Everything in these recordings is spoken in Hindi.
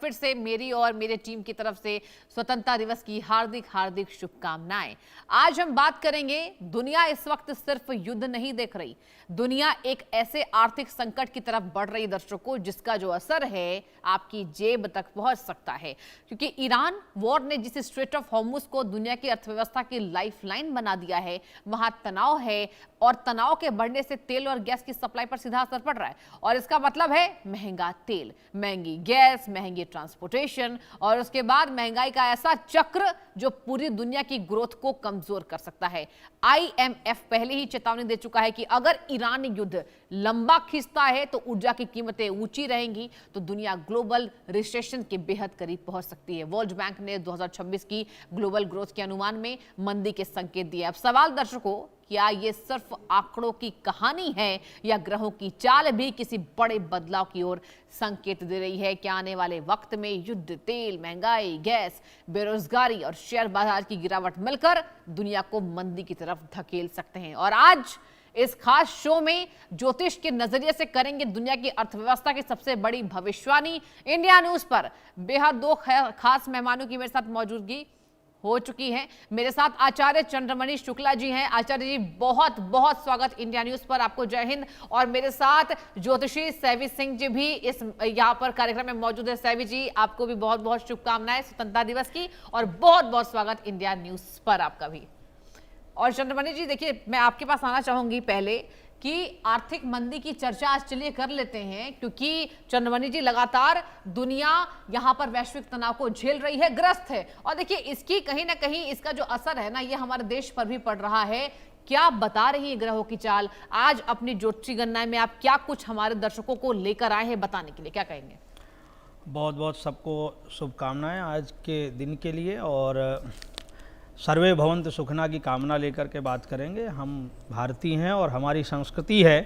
फिर से मेरी और मेरे टीम की तरफ से स्वतंत्रता दिवस की हार्दिक हार्दिक शुभकामनाएं। आज हम बात करेंगे, दुनिया इस वक्त सिर्फ युद्ध नहीं देख रही, दुनिया एक ऐसे आर्थिक संकट की तरफ बढ़ रही दर्शकों, जिसका जो असर है आपकी जेब तक पहुंच सकता है। क्योंकि ईरान वॉर ने जिस स्ट्रेट ऑफ हॉर्मुज को दुनिया की अर्थव्यवस्था की लाइफलाइन बना दिया है, वहां तनाव है और तनाव के बढ़ने से तेल और गैस की सप्लाई पर सीधा असर पड़ रहा है। और इसका मतलब है महंगा तेल, महंगी गैस, महंगी ट्रांसपोर्टेशन और उसके बाद महंगाई का ऐसा चक्र जो पूरी दुनिया की ग्रोथ को कमजोर कर सकता है। आईएमएफ पहले ही चेतावनी दे चुका है कि अगर ईरान युद्ध लंबा खींचता है तो ऊर्जा की कीमतें ऊंची रहेंगी, तो दुनिया ग्लोबल रिसेशन के बेहद करीब पहुंच सकती है। वर्ल्ड बैंक ने 2026 की ग्लोबल ग्रोथ के अनुमान में मंदी के संकेत दिए। अब सवाल दर्शकों, क्या ये सिर्फ आंकड़ों की कहानी है या ग्रहों की चाल भी किसी बड़े बदलाव की ओर संकेत दे रही है? क्या आने वाले वक्त में युद्ध, तेल, महंगाई, गैस, बेरोजगारी और शेयर बाजार की गिरावट मिलकर दुनिया को मंदी की तरफ धकेल सकते हैं? और आज इस खास शो में ज्योतिष के नजरिए से करेंगे दुनिया की अर्थव्यवस्था की सबसे बड़ी भविष्यवाणी। इंडिया न्यूज पर बेहद दो खास मेहमानों की मेरे साथ मौजूदगी हो चुकी है। मेरे साथ आचार्य चंद्रमणि शुक्ला जी हैं। आचार्य जी, बहुत बहुत स्वागत इंडिया न्यूज पर, आपको जय हिंद। और मेरे साथ ज्योतिषी सैवी सिंह जी भी इस यहाँ पर कार्यक्रम में मौजूद है। सैवी जी, आपको भी बहुत बहुत शुभकामनाएं स्वतंत्रता दिवस की और बहुत बहुत स्वागत इंडिया न्यूज पर आपका भी। और चंद्रमणि जी, देखिए, मैं आपके पास आना चाहूंगी पहले कि आर्थिक मंदी की चर्चा आज चलिए कर लेते हैं, क्योंकि चंद्रमणि जी लगातार दुनिया यहां पर वैश्विक तनाव को झेल रही है, ग्रस्त है। और देखिए, इसकी कहीं ना कहीं इसका जो असर है ना, ये हमारे देश पर भी पड़ रहा है। क्या बता रही है ग्रहों की चाल? आज अपनी ज्योतिषी गणना में आप क्या कुछ हमारे दर्शकों को लेकर आए हैं बताने के लिए, क्या कहेंगे? बहुत बहुत सबको शुभकामनाएं आज के दिन के लिए। और सर्वे भवन्तु सुखना की कामना लेकर के बात करेंगे। हम भारतीय हैं और हमारी संस्कृति है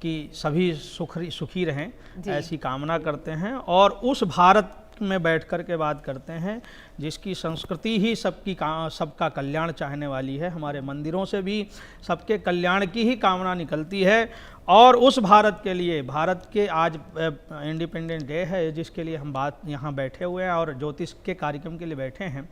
कि सभी सुखी रहें, ऐसी कामना करते हैं। और उस भारत में बैठ कर के बात करते हैं जिसकी संस्कृति ही सबका कल्याण चाहने वाली है। हमारे मंदिरों से भी सबके कल्याण की ही कामना निकलती है। और उस भारत के लिए, भारत के आज इंडिपेंडेंस डे है, जिसके लिए हम यहाँ बैठे हुए हैं और ज्योतिष के कार्यक्रम के लिए बैठे हैं,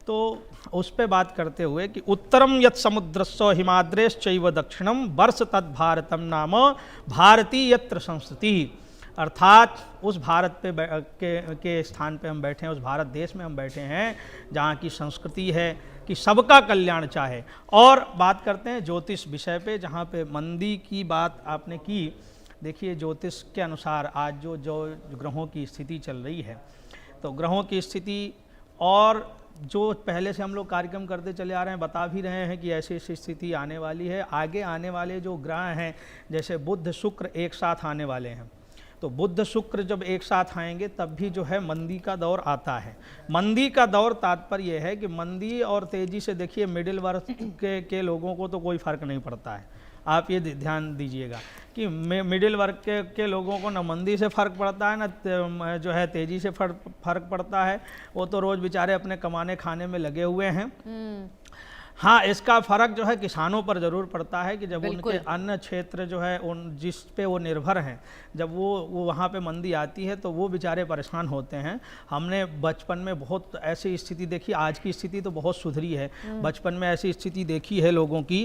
तो उस पे बात करते हुए कि उत्तरम यत् समुद्रस्व हिमाद्रेश्चैव दक्षिणम वर्ष तत् भारतम नाम भारतीय यत्र संस्कृति। अर्थात उस भारत के स्थान पे हम बैठे हैं, उस भारत देश में हम बैठे हैं जहाँ की संस्कृति है कि सबका कल्याण चाहे। और बात करते हैं ज्योतिष विषय पे, जहाँ पे मंदी की बात आपने की। देखिए, ज्योतिष के अनुसार आज जो ग्रहों की स्थिति चल रही है, तो ग्रहों की स्थिति और जो पहले से हम लोग कार्यक्रम करते चले आ रहे हैं, बता भी रहे हैं कि ऐसी ऐसी स्थिति आने वाली है। आगे आने वाले जो ग्रह हैं, जैसे बुध शुक्र एक साथ आने वाले हैं, तो बुध शुक्र जब एक साथ आएंगे तब भी जो है मंदी का दौर आता है। मंदी का दौर तात्पर्य है कि मंदी और तेजी से, देखिए, मिडिल वर्ग के लोगों को तो कोई फर्क नहीं पड़ता है। आप ये ध्यान दीजिएगा कि मिडिल वर्ग के लोगों को न मंदी से फ़र्क पड़ता है, न जो है तेज़ी से फ़र्क पड़ता है। वो तो रोज़ बेचारे अपने कमाने खाने में लगे हुए हैं। हाँ, इसका फ़र्क जो है किसानों पर ज़रूर पड़ता है कि जब उनके अन्न क्षेत्र जो है उन जिस पे वो निर्भर हैं, जब वो वहाँ पे मंदी आती है तो वो बेचारे परेशान होते हैं। हमने बचपन में बहुत ऐसी स्थिति देखी, आज की स्थिति तो बहुत सुधरी है। बचपन में ऐसी स्थिति देखी है लोगों की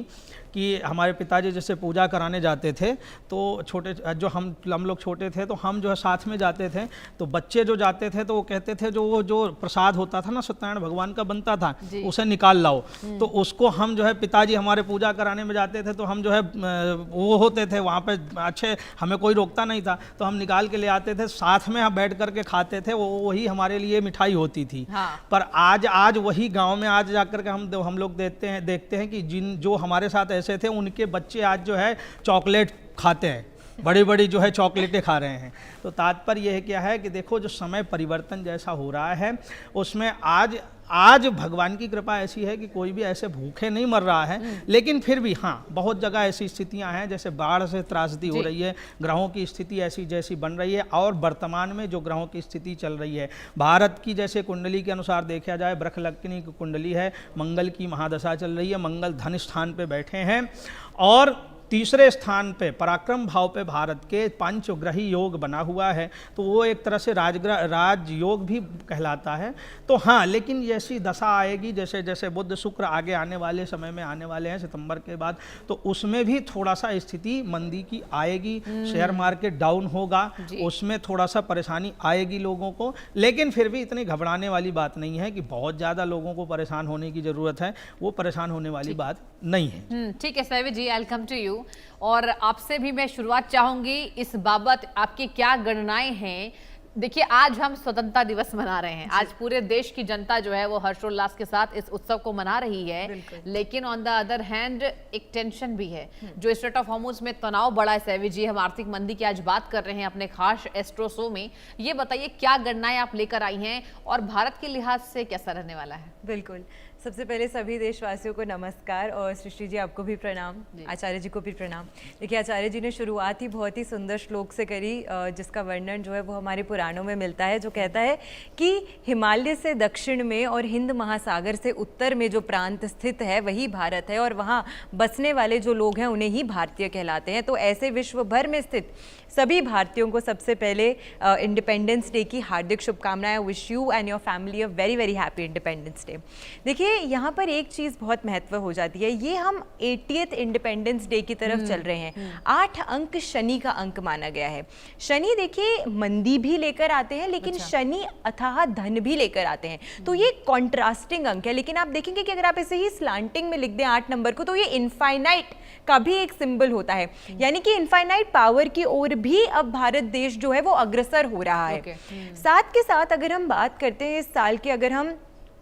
कि हमारे पिताजी जैसे पूजा कराने जाते थे, तो जो हम लोग छोटे थे तो हम जो है साथ में जाते थे, तो बच्चे जो जाते थे तो वो कहते थे जो प्रसाद होता था ना, सत्यनारायण भगवान का बनता था, उसे निकाल लाओ। तो उसको हम जो है, पिताजी हमारे पूजा कराने में जाते थे तो हम जो है वो होते थे वहाँ पे अच्छे, हमें कोई रोकता नहीं था, तो हम निकाल के ले आते थे, साथ में हम बैठ करके खाते थे। वही हमारे लिए मिठाई होती थी। हाँ। पर आज वही गाँव में आज जाकर के हम लोग देखते हैं कि जो हमारे साथ ऐसे थे, उनके बच्चे आज जो है चॉकलेट खाते हैं, बड़ी बड़ी जो है चॉकलेटें खा रहे हैं। तो तात्पर्य यह क्या है कि देखो, जो समय परिवर्तन जैसा हो रहा है, उसमें आज भगवान की कृपा ऐसी है कि कोई भी ऐसे भूखे नहीं मर रहा है। लेकिन फिर भी हाँ, बहुत जगह ऐसी स्थितियां हैं, जैसे बाढ़ से त्रासदी हो रही है, ग्रहों की स्थिति ऐसी जैसी बन रही है। और वर्तमान में जो ग्रहों की स्थिति चल रही है, भारत की जैसे कुंडली के अनुसार देखा जाए, बृहलक्ष्मी की कुंडली है, मंगल की महादशा चल रही है, मंगल धन स्थान पर बैठे हैं और तीसरे स्थान पे पराक्रम भाव पे भारत के पंचग्रही योग बना हुआ है, तो वो एक तरह से राजयोग भी कहलाता है। तो हाँ, लेकिन जैसी दशा आएगी, जैसे जैसे बुध शुक्र आगे आने वाले समय में आने वाले हैं सितंबर के बाद, तो उसमें भी थोड़ा सा स्थिति मंदी की आएगी, शेयर मार्केट डाउन होगा, उसमें थोड़ा सा परेशानी आएगी लोगों को। लेकिन फिर भी इतनी घबराने वाली बात नहीं है कि बहुत ज़्यादा लोगों को परेशान होने की ज़रूरत है, वो परेशान होने वाली बात नहीं है। ठीक है Sahvi ji, I will come to you. और आपसे भी मैं शुरुआत चाहूंगी, इस बाबत आपकी क्या गणनाएं हैं? देखिए, आज हम स्वतंत्रता दिवस मना रहे हैं, आज पूरे देश की जनता जो है वो हर्षोल्लास के साथ इस उत्सव को मना रही है, लेकिन ऑन द अदर हैंड एक टेंशन भी है। जो स्ट्रेट ऑफ हॉर्मुज़ में तनाव बढ़ा है सहवी जी, हम आर्थिक मंदी की आज बात कर रहे हैं अपने खास एस्ट्रो शो में। ये बताइए क्या गणनाएं आप लेकर आई हैं और भारत के लिहाज से कैसा रहने वाला है? बिल्कुल, सबसे पहले सभी देशवासियों को नमस्कार और सृष्टि जी आपको भी प्रणाम, आचार्य जी को भी प्रणाम। देखिए, आचार्य जी ने शुरुआत ही बहुत ही सुंदर श्लोक से करी, जिसका वर्णन जो है वो हमारे पुराणों में मिलता है, जो कहता है कि हिमालय से दक्षिण में और हिंद महासागर से उत्तर में जो प्रांत स्थित है वही भारत है, और वहाँ बसने वाले जो लोग हैं उन्हें ही भारतीय कहलाते हैं। तो ऐसे विश्व भर में स्थित सभी भारतीयों को सबसे पहले इंडिपेंडेंस डे की हार्दिक शुभकामनाएं। Wish you and your family a very very happy independence day. देखिए, यहाँ पर एक चीज़ बहुत महत्व हो जाती है, ये हम 80th इंडिपेंडेंस डे की तरफ चल रहे हैं। 8 अंक शनि का अंक माना गया है। शनि देखिए मंदी भी लेकर आते हैं, लेकिन शनि अथाह धन भी लेकर आते हैं, तो ये कॉन्ट्रास्टिंग अंक है। लेकिन आप देखेंगे कि अगर आप इसे ही स्लांटिंग में लिख दें 8 नंबर को, तो ये इनफाइनाइट का भी एक सिंबल होता है, यानी कि इनफाइनाइट पावर की ओर भी अब भारत देश जो है वो अग्रसर हो रहा है। साथ के साथ अगर हम बात करते हैं इस साल के, अगर हम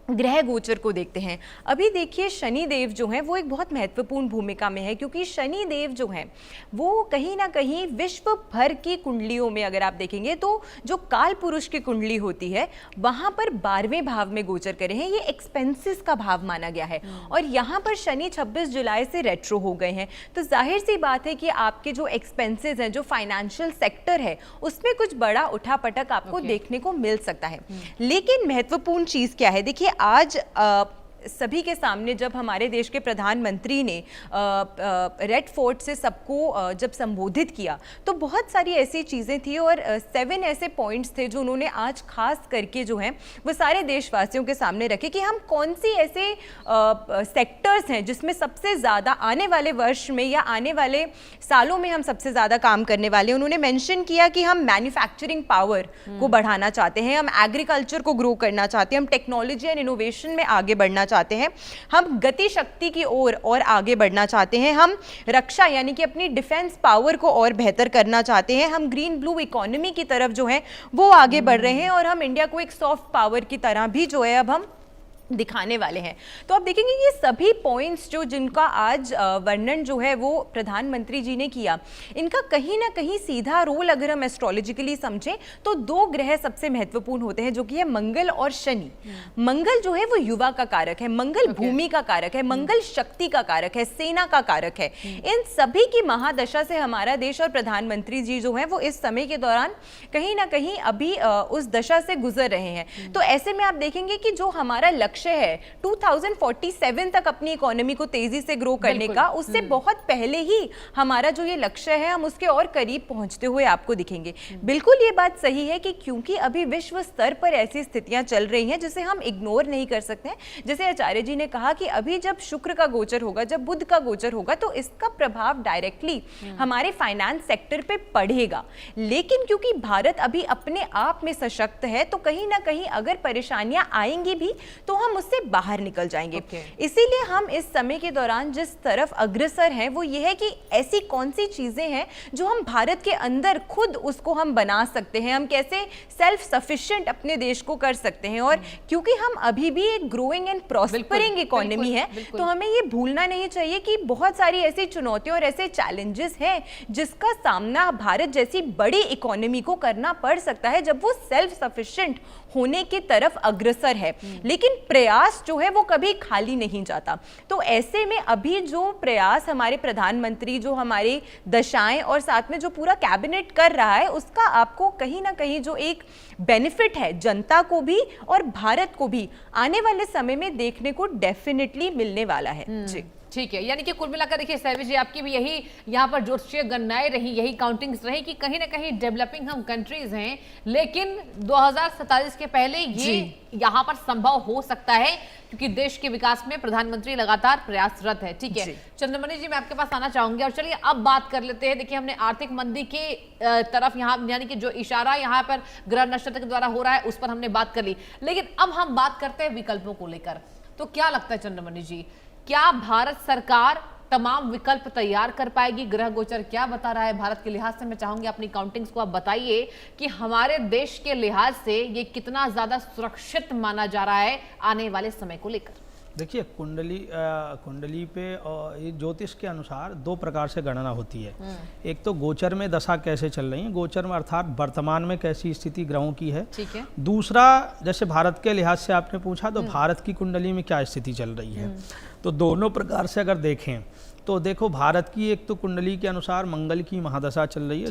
ग्रह गोचर को देखते हैं, अभी देखिए शनि देव जो हैं वो एक बहुत महत्वपूर्ण भूमिका में है, क्योंकि शनि देव जो हैं वो कहीं ना कहीं विश्व भर की कुंडलियों में अगर आप देखेंगे तो जो काल पुरुष की कुंडली होती है वहाँ पर 12वें भाव में गोचर करे हैं। ये एक्सपेंसेस का भाव माना गया है, और यहाँ पर शनि 26 जुलाई से रेट्रो हो गए हैं। तो जाहिर सी बात है कि आपके जो एक्सपेंसेस हैं, जो फाइनेंशियल सेक्टर है, उसमें कुछ बड़ा उठापटक आपको देखने को मिल सकता है। लेकिन महत्वपूर्ण चीज़ क्या है, देखिए आज सभी के सामने जब हमारे देश के प्रधानमंत्री ने रेड फोर्ट से सबको जब संबोधित किया, तो बहुत सारी ऐसी चीज़ें थी और 7 ऐसे पॉइंट्स थे जो उन्होंने आज खास करके जो हैं वो सारे देशवासियों के सामने रखे कि हम कौन सी ऐसे सेक्टर्स हैं जिसमें सबसे ज़्यादा आने वाले वर्ष में या आने वाले सालों में हम सबसे ज़्यादा काम करने वाले हैं। उन्होंने मेंशन किया कि हम मैन्युफैक्चरिंग पावर को बढ़ाना चाहते हैं, हम एग्रीकल्चर को ग्रो करना चाहते हैं, हम टेक्नोलॉजी एंड इनोवेशन में आगे बढ़ना चाहते हैं, हम गति शक्ति की ओर और आगे बढ़ना चाहते हैं, हम रक्षा यानी कि अपनी डिफेंस पावर को और बेहतर करना चाहते हैं, हम ग्रीन ब्लू इकोनॉमी की तरफ जो है वो आगे बढ़ रहे हैं, और हम इंडिया को एक सॉफ्ट पावर की तरह भी जो है अब हम दिखाने वाले हैं। तो आप देखेंगे ये सभी पॉइंट्स जो जिनका आज वर्णन जो है वो प्रधानमंत्री जी ने किया, इनका कहीं ना कहीं सीधा रोल अगर हम एस्ट्रोलॉजिकली समझें तो 2 ग्रह सबसे महत्वपूर्ण होते हैं, जो कि है मंगल और शनि। मंगल जो है वो युवा का कारक है, मंगल भूमि का कारक है, मंगल शक्ति का कारक है, सेना का कारक है। इन सभी की महादशा से हमारा देश और प्रधानमंत्री जी जो है वो इस समय के दौरान कहीं ना कहीं अभी उस दशा से गुजर रहे हैं। तो ऐसे में आप देखेंगे कि जो हमारा लक्ष्य है 2047 तक अपनी इकोनॉमी को तेजी से ग्रो करने का, उससे बहुत पहले ही हमारा जो ये लक्ष्य है हम उसके और करीब पहुंचते हुए आपको दिखेंगे। बिल्कुल ये बात सही है कि क्योंकि अभी विश्व स्तर पर ऐसी स्थितियां चल रही हैं जिसे हम इग्नोर नहीं कर सकते हैं। जैसे आचार्य जी ने कहा कि अभी जब शुक्र का गोचर होगा, जब बुध का गोचर होगा, तो इसका प्रभाव डायरेक्टली हमारे फाइनेंस सेक्टर पे पड़ेगा। लेकिन क्योंकि भारत अभी अपने आप में सशक्त है, तो कहीं ना कहीं अगर परेशानियां आएंगी भी तो हम उससे बाहर निकल जाएंगे। इसीलिए हम इस समय के दौरान जिस तरफ अग्रसर हैं वो ये है कि ऐसी कौन सी चीजें हैं जो हम भारत के अंदर खुद उसको हम बना सकते हैं, हम कैसे सेल्फ सफिशिएंट अपने देश को कर सकते हैं। और क्योंकि हम अभी भी एक ग्रोइंग एंड प्रॉस्परिंग इकोनॉमी है, तो हमें ये भूलना नहीं चाहिए कि बहुत सारी ऐसी चुनौतियां और ऐसे चैलेंजेस हैं जिसका सामना भारत जैसी बड़ी इकोनॉमी को करना पड़ सकता है जब वो सेल्फ सफिशिएंट होने की तरफ अग्रसर है। लेकिन प्रयास जो है वो कभी खाली नहीं जाता। तो ऐसे में अभी जो प्रयास हमारे प्रधानमंत्री, जो हमारे दशाएं और साथ में जो पूरा कैबिनेट कर रहा है, उसका आपको कहीं ना कहीं जो एक बेनिफिट है जनता को भी और भारत को भी आने वाले समय में देखने को डेफिनेटली मिलने वाला है। जी ठीक है, यानी कि कुल मिलाकर देखिए सहवी जी, आपकी भी यही यहाँ पर ज्योतिषीय गणनाएं रही, यही काउंटिंग्स रही कि कहीं ना कहीं डेवलपिंग हम कंट्रीज हैं, लेकिन 2047 के पहले ये यहाँ पर संभव हो सकता है क्योंकि देश के विकास में प्रधानमंत्री लगातार प्रयासरत है। ठीक है चंद्रमणि जी, मैं आपके पास आना चाहूंगी और चलिए अब बात कर लेते हैं। देखिए हमने आर्थिक मंदी के तरफ यहाँ यानी कि जो इशारा यहाँ पर ग्रह नक्षत्र के द्वारा हो रहा है उस पर हमने बात कर ली, लेकिन अब हम बात करते हैं विकल्पों को लेकर। तो क्या लगता है चंद्रमणि जी, क्या भारत सरकार तमाम विकल्प तैयार कर पाएगी? ग्रह गोचर क्या बता रहा है भारत के लिहाज से? मैं चाहूंगी अपनी काउंटिंग्स को आप बताइए कि हमारे देश के लिहाज से ये कितना ज्यादा सुरक्षित माना जा रहा है आने वाले समय को लेकर। देखिए कुंडली पे ये ज्योतिष के अनुसार दो प्रकार से गणना होती है। एक तो गोचर में दशा कैसे चल रही है, गोचर में अर्थात वर्तमान में कैसी स्थिति ग्रहों की है। ठीक है। दूसरा, जैसे भारत के लिहाज से आपने पूछा तो भारत की कुंडली में क्या स्थिति चल रही है। तो दोनों प्रकार से अगर देखें तो देखो, भारत की एक तो कुंडली के अनुसार मंगल की महादशा चल रही है